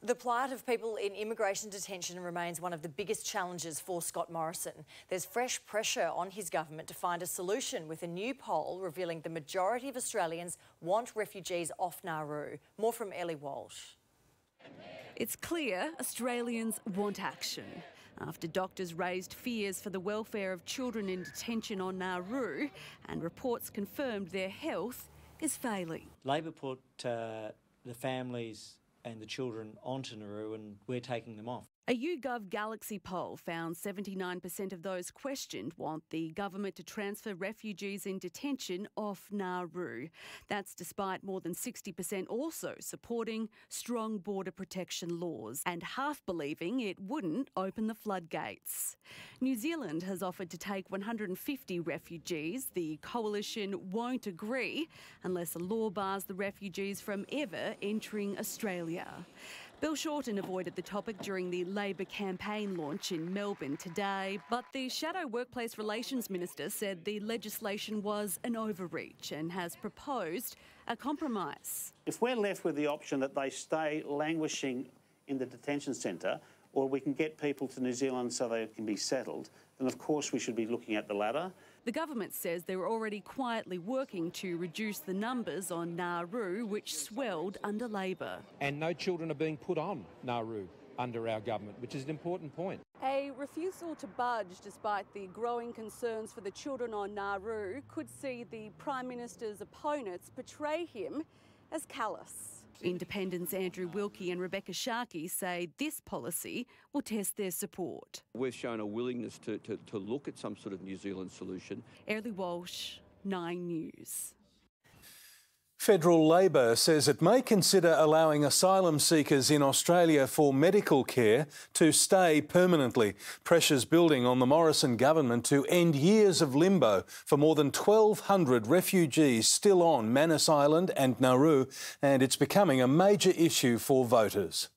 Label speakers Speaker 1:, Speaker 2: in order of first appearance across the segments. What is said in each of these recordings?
Speaker 1: The plight of people in immigration detention remains one of the biggest challenges for Scott Morrison. There's fresh pressure on his government to find a solution, with a new poll revealing the majority of Australians want refugees off Nauru. More from Ellie Walsh.
Speaker 2: It's clear Australians want action. After doctors raised fears for the welfare of children in detention on Nauru and reports confirmed their health is failing.
Speaker 3: Labor put the families and the children onto Nauru, and we're taking them off.
Speaker 2: A YouGov Galaxy poll found 79% of those questioned want the government to transfer refugees in detention off Nauru. That's despite more than 60% also supporting strong border protection laws and half believing it wouldn't open the floodgates. New Zealand has offered to take 150 refugees. The coalition won't agree unless a law bars the refugees from ever entering Australia. Bill Shorten avoided the topic during the Labor campaign launch in Melbourne today, but the Shadow Workplace Relations Minister said the legislation was an overreach and has proposed a compromise.
Speaker 4: If we're left with the option that they stay languishing in the detention centre, or we can get people to New Zealand so they can be settled, then of course we should be looking at the latter.
Speaker 2: The government says they're already quietly working to reduce the numbers on Nauru, which swelled under Labor.
Speaker 5: And no children are being put on Nauru under our government, which is an important point.
Speaker 2: A refusal to budge despite the growing concerns for the children on Nauru could see the Prime Minister's opponents portray him as callous. Independents Andrew Wilkie and Rebecca Sharkey say this policy will test their support.
Speaker 6: We've shown a willingness to look at some sort of New Zealand solution.
Speaker 2: Ellie Walsh, 9 News.
Speaker 7: Federal Labor says it may consider allowing asylum seekers in Australia for medical care to stay permanently. Pressures building on the Morrison government to end years of limbo for more than 1,200 refugees still on Manus Island and Nauru, and it's becoming a major issue for voters.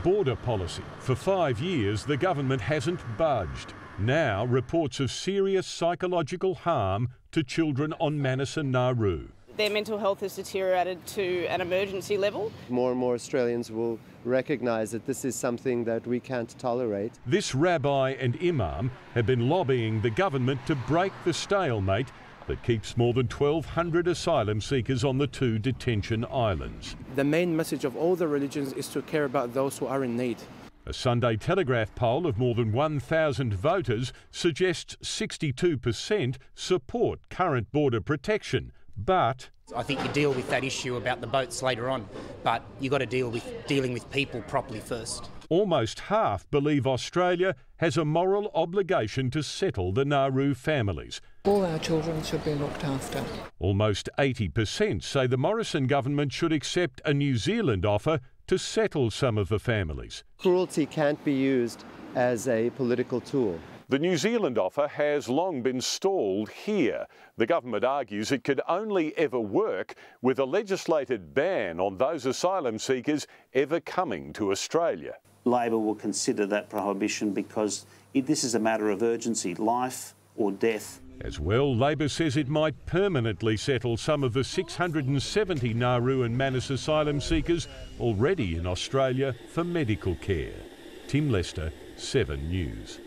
Speaker 8: Border policy. For 5 years, the government hasn't budged. Now, reports of serious psychological harm to children on Manus and Nauru.
Speaker 9: Their mental health has deteriorated to an emergency level.
Speaker 10: More and more Australians will recognise that this is something that we can't tolerate.
Speaker 8: This rabbi and imam have been lobbying the government to break the stalemate that keeps more than 1,200 asylum seekers on the 2 detention islands.
Speaker 11: The main message of all the religions is to care about those who are in need.
Speaker 8: A Sunday Telegraph poll of more than 1,000 voters suggests 62% support current border protection. But
Speaker 12: I think you deal with that issue about the boats later on, but you've got to dealing with people properly first.
Speaker 8: Almost half believe Australia has a moral obligation to settle the Nauru families.
Speaker 13: All our children should be looked after.
Speaker 8: Almost 80% say the Morrison government should accept a New Zealand offer to settle some of the families.
Speaker 10: Cruelty can't be used as a political tool.
Speaker 8: The New Zealand offer has long been stalled here. The government argues it could only ever work with a legislated ban on those asylum seekers ever coming to Australia.
Speaker 4: Labor will consider that prohibition because this is a matter of urgency, life or death.
Speaker 8: As well, Labor says it might permanently settle some of the 670 Nauru and Manus asylum seekers already in Australia for medical care. Tim Lester, 7 News.